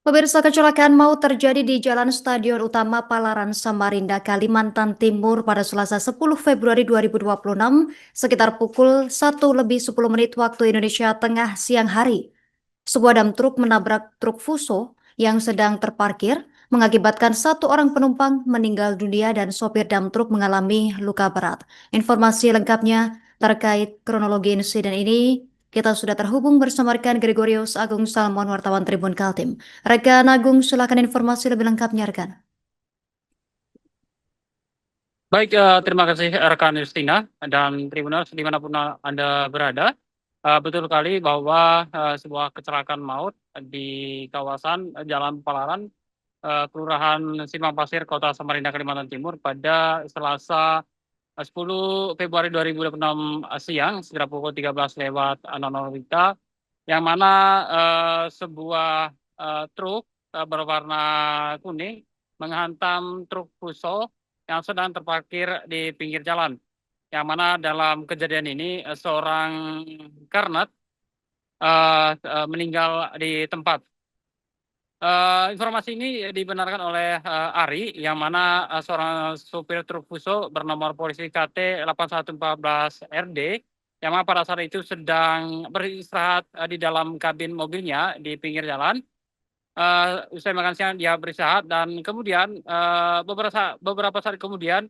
Pemirsa, kecelakaan maut terjadi di Jalan Stadion Utama Palaran, Samarinda, Kalimantan Timur pada Selasa 10 Februari 2026 sekitar pukul 1:10 waktu Indonesia Tengah siang hari. Sebuah dam truk menabrak truk Fuso yang sedang terparkir, mengakibatkan satu orang penumpang meninggal dunia dan sopir dam truk mengalami luka berat. Informasi lengkapnya terkait kronologi insiden ini, kita sudah terhubung bersama rekan Gregorius Agung Salmon, wartawan Tribun Kaltim. Rekan Agung, silakan informasi lebih lengkapnya, rekan. Baik, terima kasih rekan Justina dan Tribuners dimanapun Anda berada. Betul sekali bahwa sebuah kecelakaan maut di kawasan Jalan Palaran, Kelurahan Simpang Pasir, Kota Samarinda, Kalimantan Timur pada Selasa 10 Februari 2026 siang, sekitar pukul 13:00 WITA, yang mana sebuah truk berwarna kuning menghantam truk Fuso yang sedang terparkir di pinggir jalan. Yang mana dalam kejadian ini seorang kernet meninggal di tempat. Informasi ini dibenarkan oleh Ari, yang mana seorang supir truk Fuso bernomor polisi KT 8114 RD, yang mana pada saat itu sedang beristirahat di dalam kabin mobilnya di pinggir jalan. Usai makan siang dia beristirahat dan kemudian beberapa saat kemudian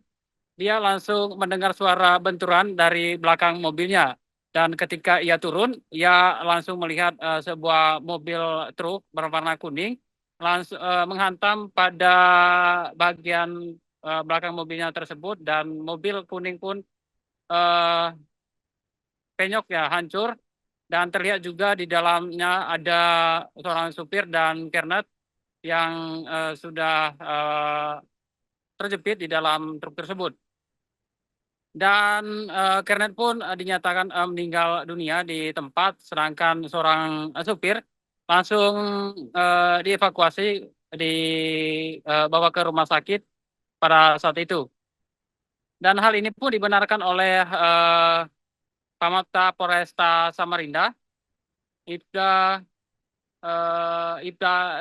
dia langsung mendengar suara benturan dari belakang mobilnya. Dan ketika ia turun, ia langsung melihat sebuah mobil truk berwarna kuning langsung menghantam pada bagian belakang mobilnya tersebut, dan mobil kuning pun penyok ya, hancur, dan terlihat juga di dalamnya ada seorang supir dan kernet yang sudah terjepit di dalam truk tersebut. Dan kernet pun dinyatakan meninggal dunia di tempat, sedangkan seorang supir langsung dievakuasi, dibawa ke rumah sakit pada saat itu. Dan hal ini pun dibenarkan oleh Pamapta Polresta Samarinda, Ibda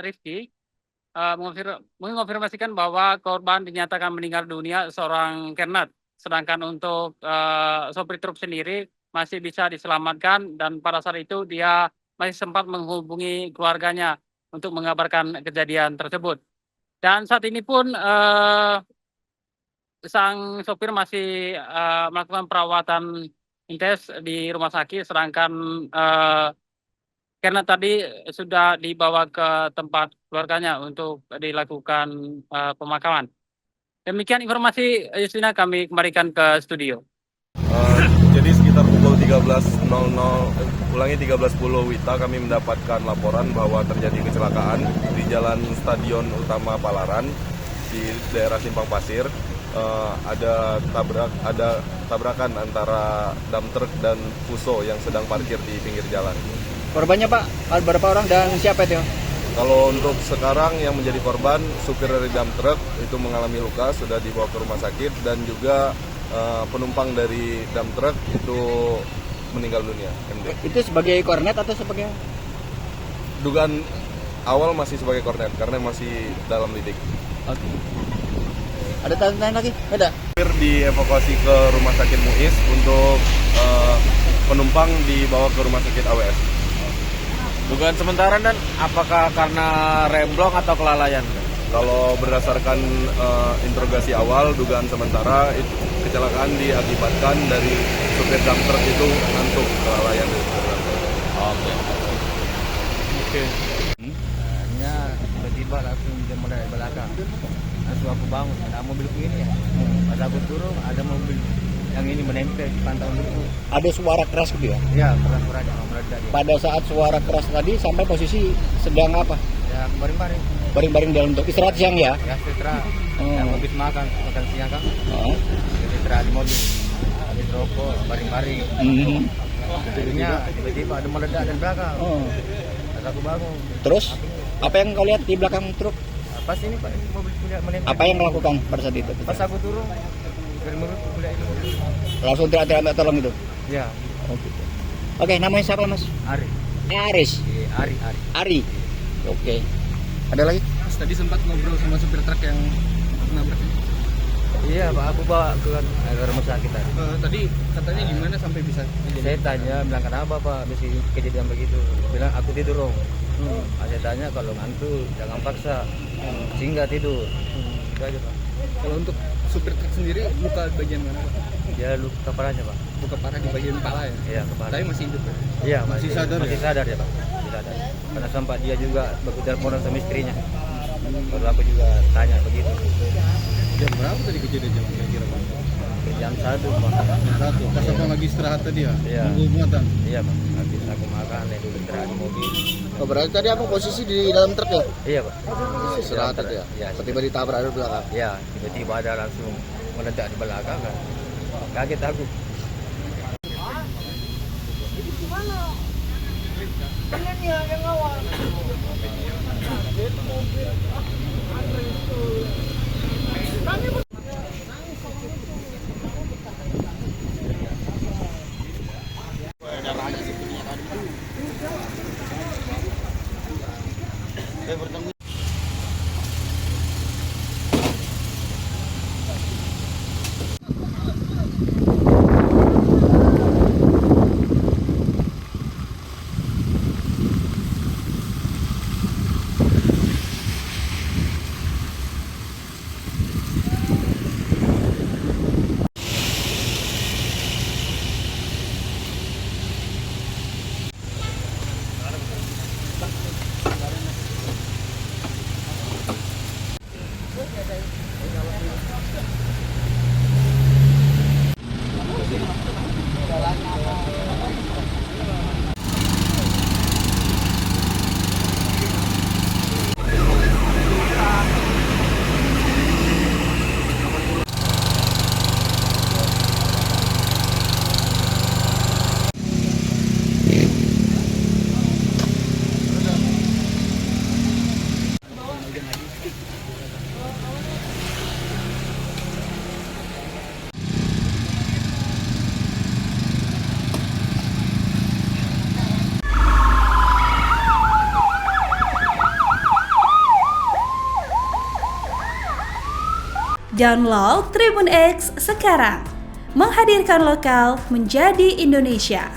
Rifki, mengonfirmasikan bahwa korban dinyatakan meninggal dunia seorang kernet. Sedangkan untuk sopir truk sendiri masih bisa diselamatkan, dan pada saat itu dia masih sempat menghubungi keluarganya untuk mengabarkan kejadian tersebut. Dan saat ini pun sang sopir masih melakukan perawatan intens di rumah sakit, sedangkan karena tadi sudah dibawa ke tempat keluarganya untuk dilakukan pemakaman. Demikian informasi, Justina, kami kembalikan ke studio. Jadi sekitar pukul 13.10 WITA kami mendapatkan laporan bahwa terjadi kecelakaan di Jalan Stadion Utama Palaran di daerah Simpang Pasir. Ada tabrakan antara dam truk dan Fuso yang sedang parkir di pinggir jalan. Korbannya Pak, berapa orang dan siapa itu? Kalau untuk sekarang yang menjadi korban, supir dari dam truk itu mengalami luka, sudah dibawa ke rumah sakit, dan juga penumpang dari dam truk itu meninggal dunia. Itu sebagai kornet atau sebagai? Dugaan awal masih sebagai kornet karena masih dalam lidik. Oke. Ada tanya lagi? Ada? Supir dievakuasi ke rumah sakit Muiz, untuk penumpang dibawa ke rumah sakit AWS. Dugaan sementara, dan apakah karena remblong atau kelalaian? Kalau berdasarkan interogasi awal, dugaan sementara kecelakaan diakibatkan dari supir dam truk itu ngantuk, kelalaian. Oke. Hanya tiba-tiba langsung dia mulai belakang. Langsung aku bangun, ada mobilku ini ya. Pada aku turun, ada mobil yang ini menempel di pantauan dulu. Ada suara keras gitu ya? Ya, keras-keras meledak. Pada saat suara keras tadi sampai posisi sedang apa? Ya, baring-baring. Baring-baring dalam untuk istirahat siang ya? Ya, setelah habis makan siang kan. Jadi istirahat di mobil. Habis rokok, baring-baring. Akhirnya tiba-tiba ada meledak dari belakang. Pas aku bangun. Terus apa yang kau lihat di belakang truk? Pas ini Pak, ini mobil kuliah menempel. Apa yang kau lakukan pada saat itu? Pas aku turun dari mobil kuliah itu. Langsung teriak-teriak minta tolong itu. Ya, Oh, gitu. Oke, namanya siapa Mas? Ari. Aris. Ari. Ari. Oke. Ada lagi? Mas tadi sempat ngobrol sama supir truk yang nabrak. Iya Pak, aku bawa ke rumah sakit tadi. Tadi katanya gimana sampai bisa Saya tanya, bilang kenapa Pak bisa kejadian begitu? Bilang aku tidur dong. Saya tanya kalau ngantuk jangan paksa, sehingga tidur. Itu aja Pak. Kalau untuk supir truk sendiri luka bagian mana, Pak? Dia luka parahnya Pak. Luka parah di bagian kepala ya? Iya, kepala. Tapi masih hidup ya? Iya, Masih sadar masih ya? sadar ya Pak. Masih sadar. Karena sempat dia juga bertelepon sama istrinya. Baru aku juga tanya begitu. Jam berapa tadi kejadian jam kira-kira, Pak? Jam 1 Pak. Jam 1. Pas abang lagi istirahat tadi ya? Iya. Nunggu muatan? Iya Pak. Habis aku makan, ya dulu istirahat di mobil. Oh, berarti tadi apa posisi di dalam truk ya? Iya Pak. Istirahat tadi ya? Iya. Tiba-tiba ditabrak dari belakang. Iya, tiba-tiba ada langsung meledak di belakang kan. Kaget aku. Download Tribun X sekarang, menghadirkan lokal menjadi Indonesia.